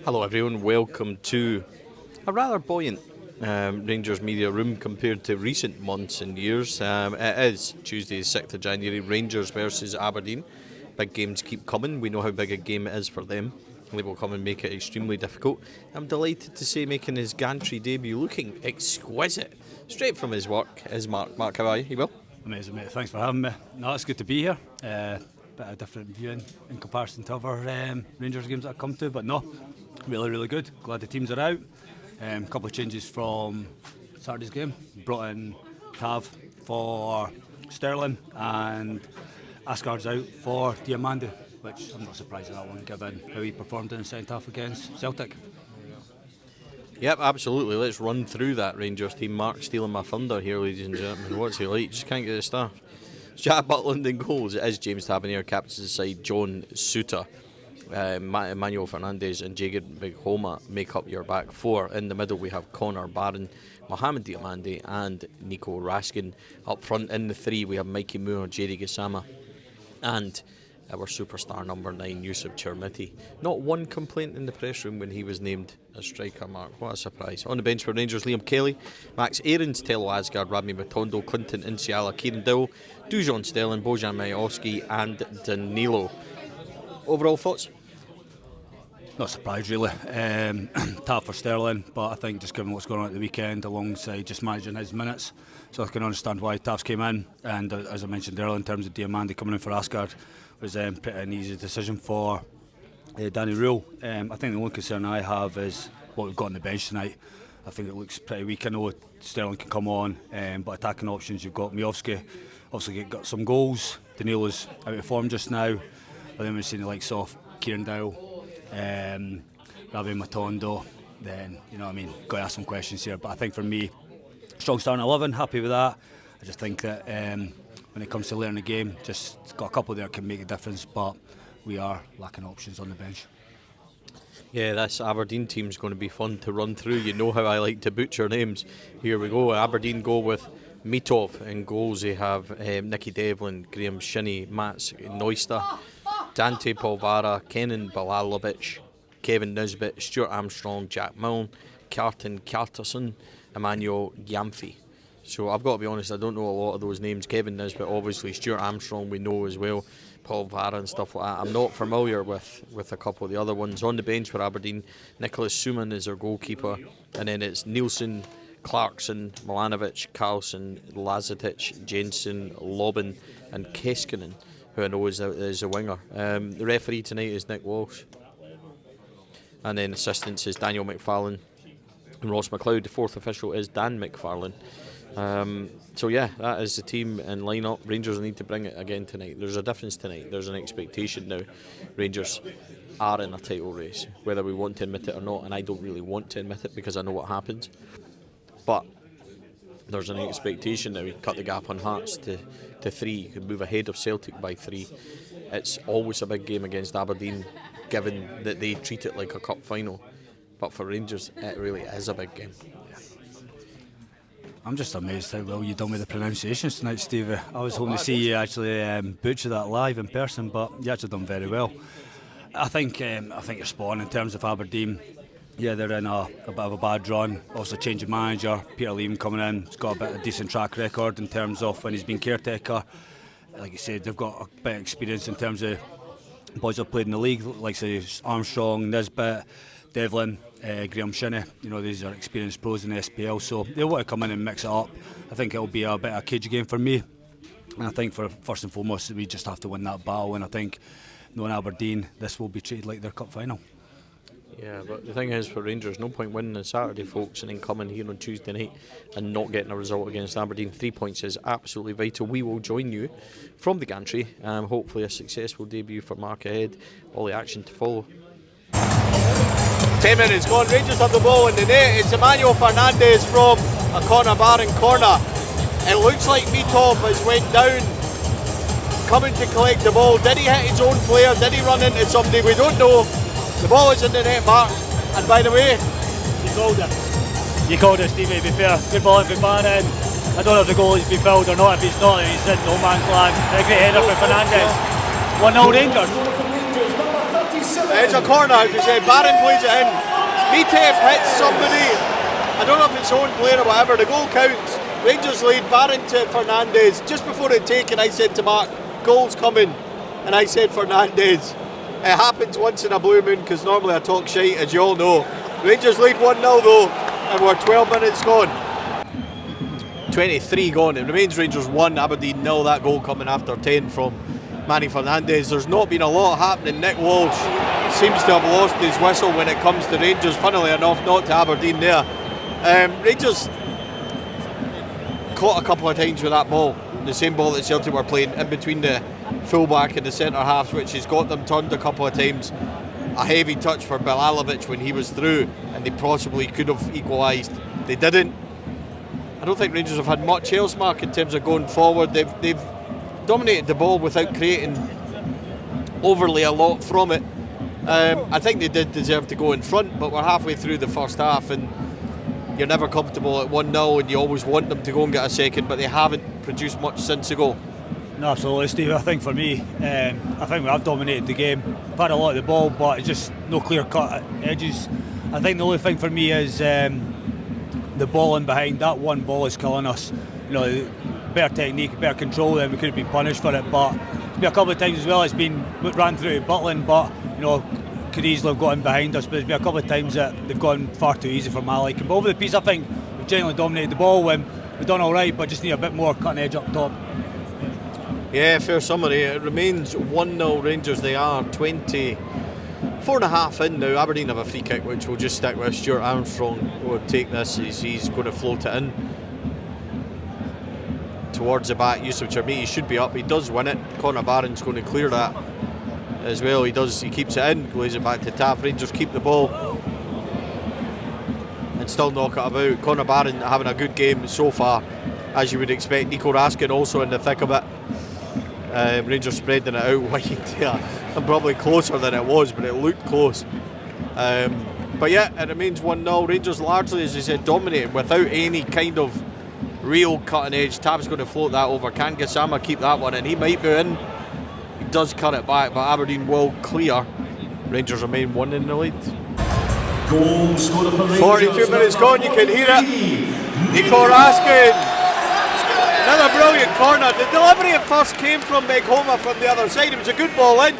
Hello everyone, welcome to a rather buoyant Rangers media room compared to recent months and years. It is Tuesday 6th of January, Rangers versus Aberdeen. Big games keep coming, we know how big a game it is for them. They will come and make it extremely difficult. I'm delighted to say making his gantry debut looking exquisite. Straight from his work is Mark. Mark, how are you? You well? Amazing, mate. Thanks for having me. No, it's good to be here. Bit of a different viewing in comparison to other Rangers games that I've come to, but no, really good. Glad the teams are out. A couple of changes from Saturday's game. Brought in Tav for Sterling and Asgard's out for Diamande, which I'm not surprised at that one given how he performed in the second half against Celtic. Yep, absolutely. Let's run through that Rangers team. Mark stealing my thunder here, ladies and gentlemen. What's he like? Just can't get the staff. Jack Butland in goals. It is James Tavernier, captain's the side. John Suter, Emmanuel Fernandez and Jacob Bighoma make up your back four. In the middle we have Connor Barron, Mohamed Diamande and Nico Raskin. Up front in the three we have Mikey Moore, Jerry Gassama and our superstar number 9, Yusuf Chermiti. Not one complaint in the press room when he was named as striker, Mark. What a surprise. On the bench for Rangers, Liam Kelly, Max Aarons, Tello Asgard, Rami Matondo, Clinton Inciala, Kieran Dowell, Dujon Sterling, Bojan Majowski and Danilo. Overall thoughts? Not surprised really. Tap for Sterling, but I think just given what's going on at the weekend alongside just managing his minutes, so I can understand why Tav's came in. And as I mentioned earlier, in terms of Diamande coming in for Asgard, was pretty an easy decision for Danny Röhls. I think the only concern I have is what we've got on the bench tonight. I think it looks pretty weak. I know Sterling can come on, but attacking options you've got Majowski, obviously got some goals. Danilo's out of form just now, but then we've seen the likes of Kieran Dowell, Ravi Matondo. Then you know what I mean, got to ask some questions here. But I think for me, strong starting 11, happy with that. I just think that when it comes to learning the game, just got a couple there can make a difference, but we are lacking options on the bench. Yeah, this Aberdeen team's going to be fun to run through. You know how I like to butcher names. Here we go. Aberdeen go with Mitov in goals. They have Nicky Devlin, Graham Shinnie, Mats Neuster, Dante Polvara, Kenan Balalovic, Kevin Nisbet, Stuart Armstrong, Jack Milne, Kjartan Kjartason, Emmanuel Gyamfi. So I've got to be honest, I don't know a lot of those names. Kevin Nisbet, obviously, Stuart Armstrong we know as well, Paul Vara and stuff like that. I'm not familiar with a couple of the other ones. On the bench for Aberdeen, Nicholas Suman is their goalkeeper, and then it's Nielsen, Clarkson, Milanovic, Carlson, Lazatic, Jensen, Lobben and Keskinen, who I know is a winger. The referee tonight is Nick Walsh, and then assistants is Daniel McFarlane and Ross McLeod. The fourth official is Dan McFarlane. So yeah, that is the team and line-up. Rangers need to bring it again tonight. There's a difference tonight. There's an expectation now. Rangers are in a title race, whether we want to admit it or not, and I don't really want to admit it because I know what happens. But there's an expectation now. We cut the gap on Hearts to 3. You could move ahead of Celtic by 3. It's always a big game against Aberdeen, given that they treat it like a cup final. But for Rangers, it really is a big game. I'm just amazed how well you done with the pronunciations tonight, Stevie. I was hoping to see you actually butcher that live in person, but you actually done very well. I think you're spot on in terms of Aberdeen. Yeah, they're in a bit of a bad run. Also, change of manager. Peter Leam coming in. He's got a bit of a decent track record in terms of when he's been caretaker. Like you said, they've got a bit of experience in terms of boys who have played in the league, like say Armstrong, Nisbet, Devlin, Graham Shinnie. You know, these are experienced pros in the SPL, so they want to come in and mix it up. I think it'll be a bit of a cage game for me. And I think for first and foremost, we just have to win that battle. And I think, knowing Aberdeen, this will be treated like their cup final. Yeah, but the thing is for Rangers, no point winning on Saturday, folks, and then coming here on Tuesday night and not getting a result against Aberdeen. 3 points is absolutely vital. We will join you from the gantry. Hopefully a successful debut for Mark ahead. All the action to follow. 10 minutes gone. Rangers have the ball in the net. It's Emmanuel Fernandez from a Connor Barron corner. It looks like Mitov has went down, coming to collect the ball. Did he hit his own player? Did he run into somebody? We don't know. The ball is in the net, Mark. And by the way, you called it. You called it, Stevie, to be fair. Good ball from Barron. I don't know if the goal has been fouled or not. If he's not, he's in no man's land. A great header for Fernandez. 1-0 Rangers. It's a corner, as you said. Barron plays it in. Mitev hits somebody. I don't know if it's own player or whatever. The goal counts. Rangers lead. Barron to Fernandez. Just before it taken, I said to Mark, goal's coming. And I said Fernandez. It happens once in a blue moon because normally I talk shite, as you all know. Rangers lead 1-0 though, and we're 12 minutes gone. 23 gone. It remains Rangers 1, Aberdeen 0. That goal coming after 10 from Manny Fernandez. There's not been a lot happening. Nick Walsh seems to have lost his whistle when it comes to Rangers, funnily enough, not to Aberdeen there. Rangers caught a couple of times with that ball, the same ball that Celtic were playing, in between the fullback and the centre halves, which has got them turned a couple of times. A heavy touch for Bilalovic when he was through, and they possibly could have equalised. They didn't. I don't think Rangers have had much else, Mark, in terms of going forward. They've dominated the ball without creating overly a lot from it. I think they did deserve to go in front, but we're halfway through the first half and you're never comfortable at 1-0 and you always want them to go and get a second, but they haven't produced much since the goal. No, absolutely, Steve. I think for me, I think we have dominated the game. We've had a lot of the ball, but it's just no clear-cut edges. I think the only thing for me is the ball in behind. That one ball is killing us. You know, better technique, better control, then we could have been punished for it. But there's been a couple of times as well, it's been ran through to Butland, but you know, could easily have got in behind us. But there's been a couple of times that they've gone far too easy for my liking. But over the piece, I think we've generally dominated the ball when we've done all right, but just need a bit more cutting edge up top. Yeah, fair summary. It remains 1-0 Rangers. They are 24 and a half in now. Aberdeen have a free kick, which we'll just stick with. Stuart Armstrong will take this. He's going to float it in towards the back. Yusuf Chermiti should be up. He does win it. Connor Barron's going to clear that as well. He does. He keeps it in, lays it back to Tav. Rangers keep the ball and still knock it about. Connor Barron having a good game so far, as you would expect. Nico Raskin also in the thick of it. Rangers spreading it out wide there, and probably closer than it was, but it looked close. But yeah, it remains 1-0. Rangers largely, as I said, dominating without any kind of real cutting edge. Tab's going to float that over. Can Gassama keep that one? And he might be in. He does cut it back, but Aberdeen will clear. Rangers remain 1 in the lead. 42 minutes gone, you can hear it. Nico Raskin. Another brilliant corner. The delivery at first came from Meghoma from the other side. It was a good ball in.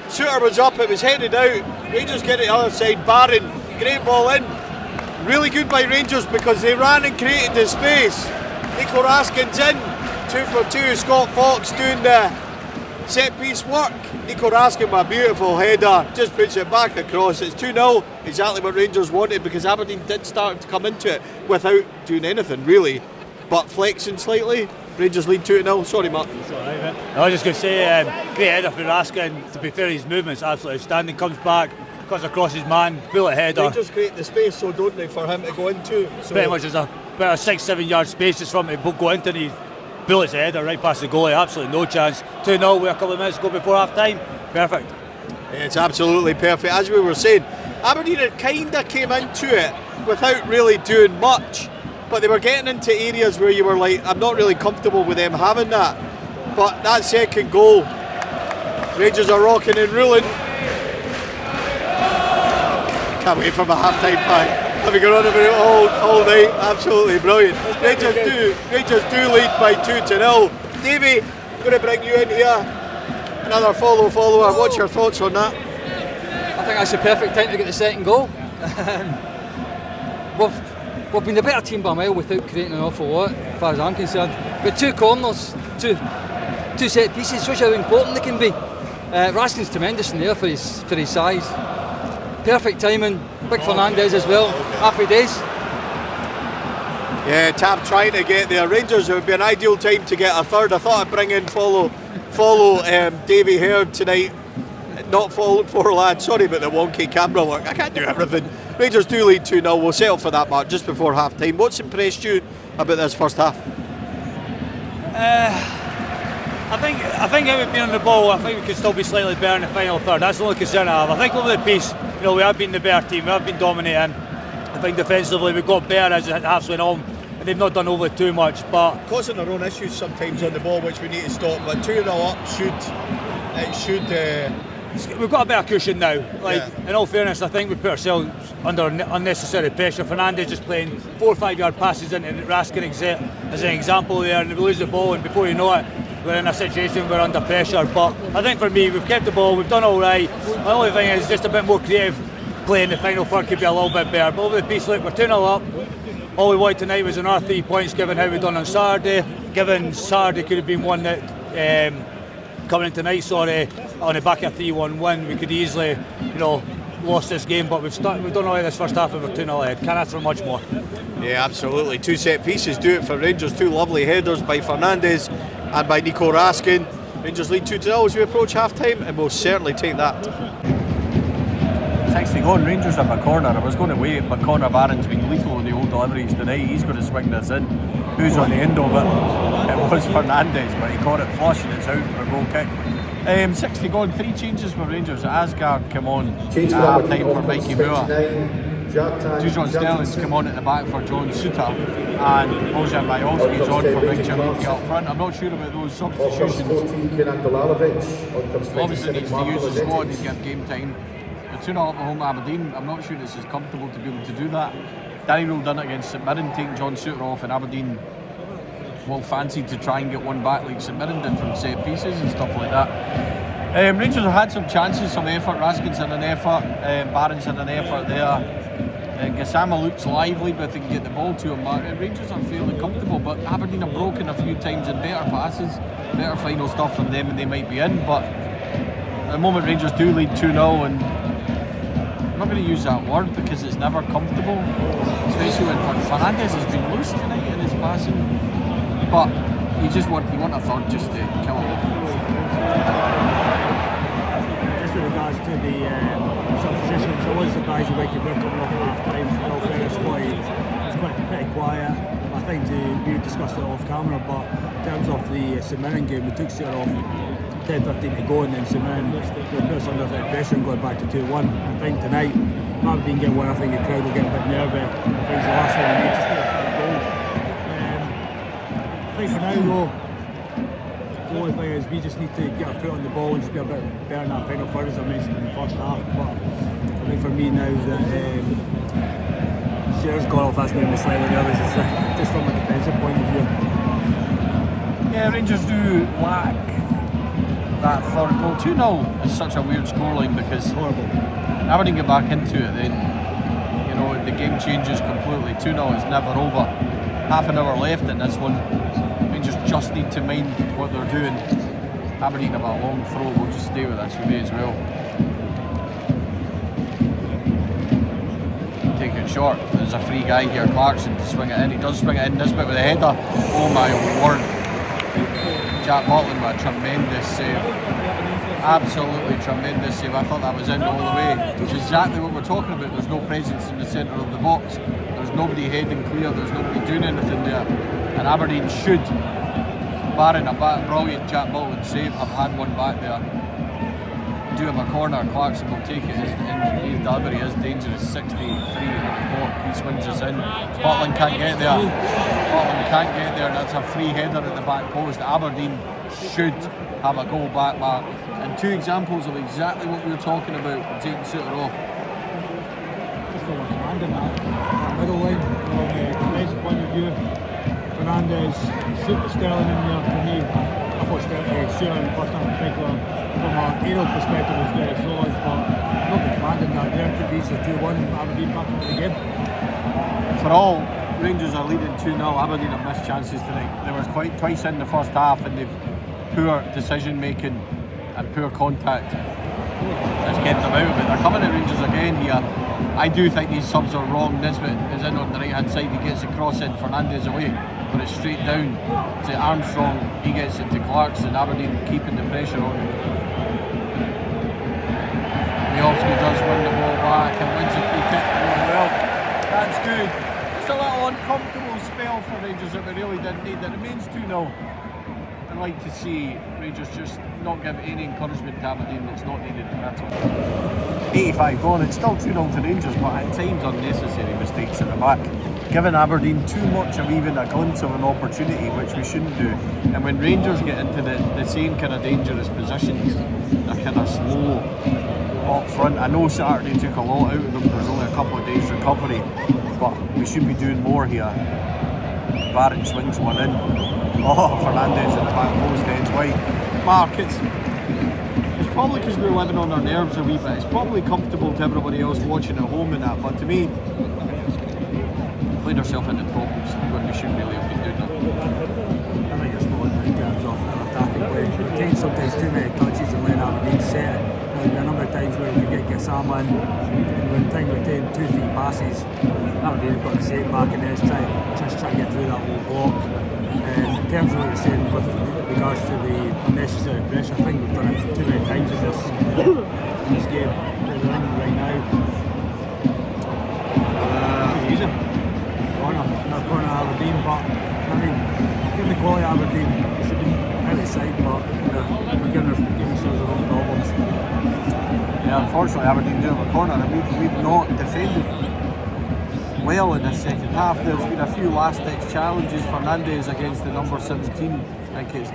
Shooter was up, it was headed out. Rangers get it the other side. Barron, great ball in. Really good by Rangers because they ran and created the space. Nico Raskin's in. 2 for 2. Scott Fox doing the set piece work. Nico Raskin with a beautiful header. Just puts it back across. It's 2-0. Exactly what Rangers wanted because Aberdeen did start to come into it without doing anything really, but flexing slightly. Rangers lead 2-0. Sorry, Mark. It's all right, mate. I was just going to say, great header for Raskin. To be fair, his movement's absolutely outstanding. Comes back, cuts across his man, bullet header. Rangers create the space, so don't they, for him to go into. So pretty much there's a 6-7 yard space just for him to go into, and he bullets the header right past the goalie. Absolutely no chance. 2-0 with a couple of minutes to go before half time. Perfect. It's absolutely perfect. As we were saying, Aberdeen had kind of came into it without really doing much, but they were getting into areas where you were like, I'm not really comfortable with them having that. But that second goal, Rangers are rocking and ruling. Can't wait for my half-time pack. I've been going on about it all night. Absolutely brilliant. Rangers do lead by 2-0. Davey, I'm going to bring you in here. Another follower. What's your thoughts on that? I think that's the perfect time to get the second goal. We've been the better team by a mile without creating an awful lot, as far as I'm concerned. But 2 corners, two set pieces, shows how important they can be. Raskin's tremendous in there for his size. Perfect timing. Big Fernandez as well. Happy days. Yeah, Tav trying to get there. Rangers, it would be an ideal time to get a third. I thought I'd bring in follow Davey Herd tonight. Not follow lad. Sorry about the wonky camera work. I can't do everything. Rangers do lead 2-0. We'll settle for that, Mark, just before half time. What's impressed you about this first half? I think if we'd been on the ball, I think we could still be slightly better in the final third. That's the only concern I have. I think over the piece, we have been the better team. We have been dominating. I think defensively we've got better as the halves went on, and they've not done overly too much. But causing their own issues sometimes on the ball, which we need to stop. But 2-0 up should we've got a better cushion now. In all fairness, I think we put ourselves under unnecessary pressure. Fernandes just playing 4 or 5 yard passes into Raskin as an example there, and we lose the ball, and before you know it, we're in a situation where we're under pressure. But I think for me, we've kept the ball, we've done all right. The only thing is just a bit more creative play in the final third could be a little bit better. But over the piece, look, we're 2-0 up. All we wanted tonight was another 3 points, given how we've done on Saturday. Given Saturday could have been one that, coming in tonight, on the back of a 3-1 win, we could easily, lost this game. But we've done all right this first half and we're 2-0 ahead. Can't ask for much more. Yeah, absolutely. 2 set pieces do it for Rangers. 2 lovely headers by Fernandes and by Nico Raskin. Rangers lead 2-0 as we approach half time, and we'll certainly take that. 60 gone, Rangers have a corner. I was going to wait, but Connor Barron's been lethal in the old deliveries tonight. He's going to swing this in. Who's on the end of it? It was Fernandes, but he caught it flush and it's out for a goal kick. 60 gone, 3 changes for Rangers. Asgard come on at half time for Mikey Moore. Dujon Sterling's come on at the back for John Suter, and Bojan Majolski's on for Big Jamaica up front. I'm not sure about those substitutions. Obviously needs to use the squad and give game time. The 2-0 up at home Aberdeen, I'm not sure it's as comfortable to be able to do that. Danny Röhls done it against St Mirren, taking John Suter off, and Aberdeen will fancy to try and get one back like St Mirren did from set pieces and stuff like that. Rangers have had some chances, some effort. Raskin's had an effort, Barron's had an effort there. Gassama looks lively, but if they can get the ball to him, Rangers are fairly comfortable, but Aberdeen have broken a few times in better passes, better final stuff from them, and they might be in. But at the moment Rangers do lead 2-0, and I'm not going to use that word because it's never comfortable, especially when Fernandes has been loose tonight in his passing, but you want a third just to kill him off. Just with regards to the substitutions, I was surprised when Mikey Moore coming off at half time. In all fairness, it's quite pretty quiet. I think we discussed it off camera, but in terms of the St Mirren game, we took Suter off 10-15 to go, and then St Mirren put us under the pressure and going back to 2-1. I think tonight, Aberdeen get one, I think the crowd will get a bit nervy. I think it's the last thing we need, just get a goal. I think for now though, the only thing is we just need to get our foot on the ball and just be a bit better in that final third, as I mentioned in the first half. But I think for me now that Suter's gone off, that's maybe slightly nervous, just from a defensive point of view. Yeah, Rangers do lack that third goal. 2-0 is such a weird scoreline because Aberdeen get back into it, then the game changes completely. 2-0 is never over. Half an hour left in this one. Rangers just need to mind what they're doing. Aberdeen have a long throw. We'll just stay with this, we may as well. Take it short. There's a free guy here, Clarkson, to swing it in. He does swing it in this bit with a header. Oh my word. Jack Butland with a tremendous save. Absolutely tremendous save. I thought that was in all the way, which is exactly what we're talking about. There's no presence in the centre of the box. There's nobody heading clear. There's nobody doing anything there. And Aberdeen should, barring a brilliant Jack Butland save, have had one back there. Do have a corner. Clarkson will take it. His delivery is dangerous. 63 on the clock. He swings us in. Butland can't get there. And that's a free header at the back post. Aberdeen should have a goal back mark. And 2 examples of exactly what we were talking about, taking Suter off. Just got one command in that middle line from a defensive point of view. Fernandes, Sterling in there for me. I thought Suter in the first half in particular, from an aerial perspective, was very solid, but not the command in that. There could be 2-1 and Aberdeen back into the game. For all, Rangers are leading 2-0. Aberdeen have missed chances tonight. There was quite twice in the first half, and they've poor decision making and poor contact that's getting them out of it. They're coming at Rangers again here. I do think these subs are wrong. Nisbet is in on the right hand side. He gets the cross in, Fernandes away, but it's straight down to Armstrong. He gets it to Clarkson. Aberdeen keeping the pressure on. Majolski does win the ball back and wins the free kick really well. That's good. It's a little uncomfortable spell for Rangers that we really didn't need. It remains 2-0. I'd like to see Rangers just not give any encouragement to Aberdeen that's not needed at all. 85 gone, it's still 2-0 to Rangers, but at times unnecessary mistakes at the back. giving Aberdeen too much of even a glimpse of an opportunity, which we shouldn't do. And when Rangers get into the same kind of dangerous positions, they're kind of slow up front. I know Saturday took a lot out of them, there's only a couple of days recovery, but we should be doing more here. Barrett swings one in. Oh, Fernandez at the back post, ends wide. Mark, it's probably because we're living on our nerves a wee bit. It's probably comfortable to everybody else watching at home and that, but to me, played ourselves into problems when we should really have been doing that. I think you're spot on in terms of our attacking play. We take sometimes too many touches and let Aberdeen set it. There'll be a number of times where we get Gassama in, and when time we're taking 2-3 passes, Aberdeen have got the set back and then try to get through that low block. In terms of what you're saying with regards to the unnecessary pressure, I think we've done it too many times in this game. We're winning right now. Easy. Corner Aberdeen, but I mean, given the quality of Aberdeen, we should be out of the side, but we're giving ourselves our own problems. Yeah, unfortunately Aberdeen do have a corner and we've not defended well in the second half. There's been a few last ditch challenges. Fernandez against the number 17, I think it's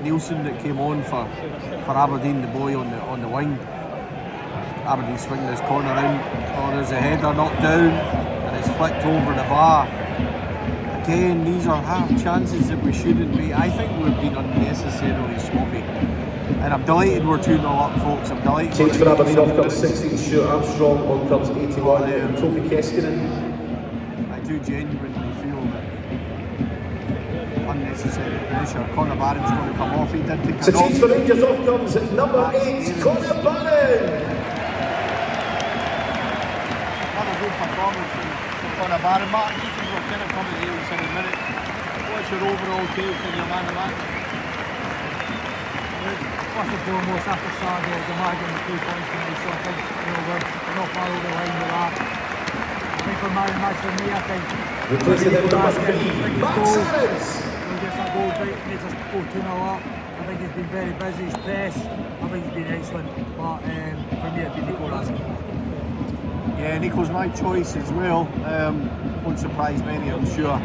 Nielsen that came on for Aberdeen, the boy on the wing. Aberdeen swing this corner in. Oh, there's a header knocked down and it's flicked over the bar. Again, these are half chances that we shouldn't be. I think we've been unnecessarily sloppy. And I'm delighted we're 2-0 up, folks. I'm delighted. Change for Aberdeen, off comes 16 Stuart Armstrong, on comes 81 and Toby Keskinen. I do genuinely feel that unnecessary pressure. Conor Barron's going to come off. He did take a So change for Rangers, off comes number 8, Conor Barron. Another good performance from Conor Barron. Martin, you can kind of comment here in 7 minutes. What's your overall take on your man of match? First and foremost, after Saturday, I was imagining the 3 points from me, so I think we're not far over the line with that. I think for man of the match for me, I think Replacing him number 3, Max Harris. When he gets that goal, makes us go 2-0 up. I think he's been very busy, his press, I think he's been excellent, but for me it'd be Nico Raskin. Yeah, Nico's my choice as well. Won't surprise many, I'm sure.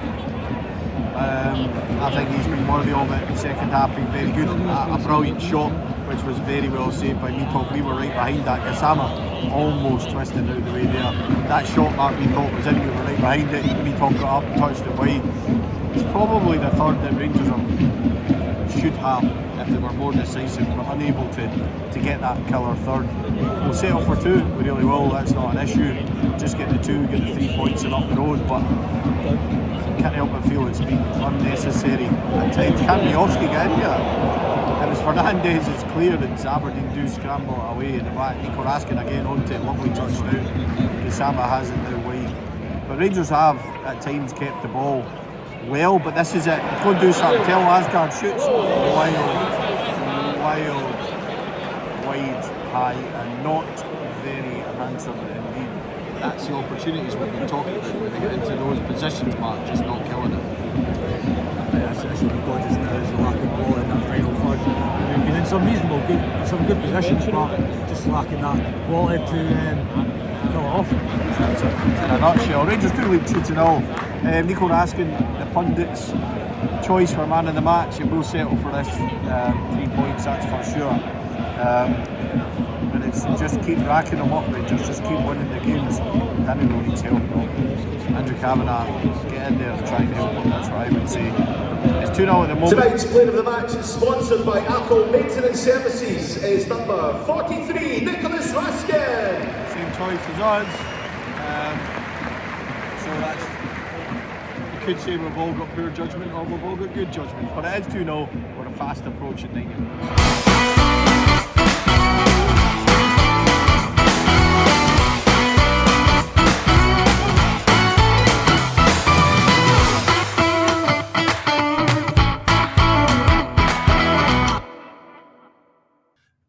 I think he's been worthy of it. The second half been very good. A brilliant shot, which was very well saved by Meatok. We were right behind that. Gassama almost twisted out the way there. That shot Mark we thought was in, we were right behind it. Meatok got up, touched it wide. It's probably the third that Rangers should have if they were more decisive, but unable to get that killer third. We'll settle for 2, we really will, that's not an issue. Just get the 2, get the 3 points and up the road, but can't help but feel it's been unnecessary at times. Can Miofsky get in here? It was Fernandez's clearance. Aberdeen do scramble it away in the back. Nico Raskin again onto it, lovely touchdown. Gassama has it now wide. But Rangers have at times kept the ball well, but this is it. Go and do something. Tell Asgard shoots wild, wide, high, and not very handsome indeed. That's the opportunities we've been talking about. When they get into those positions, Mark, just not killing it. That's what we've got just now, is the lack of ball in that final third. We've been in some good positions, but just lacking that quality to kill it off. That's it. In a nutshell, Rangers do lead 2-0. Nico Raskin, the pundits' choice for man of the match, and we'll settle for this 3 points, that's for sure. And it's just keep racking them up, Rangers, just keep winning the games. Danny Röhls needs help though. Andrew Kavanagh, get in there and try and help him, that's what I would say. It's 2-0 at the moment. Tonight's player of the match is sponsored by Apple Maintenance Services, is number 43, Nicholas Raskin. Same choice as us. So that's, you could say we've all got poor judgment or we've all got good judgment, but it is 2-0, we're fast approaching 90 minutes.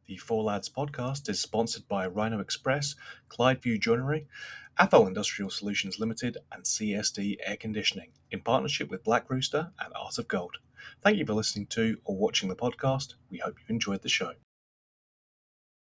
The Four Lads podcast is sponsored by Rhino Express, Clydeview Joinery, Athol Industrial Solutions Limited and CSD Air Conditioning in partnership with Black Rooster and Art of Gold. Thank you for listening to or watching the podcast. We hope you enjoyed the show.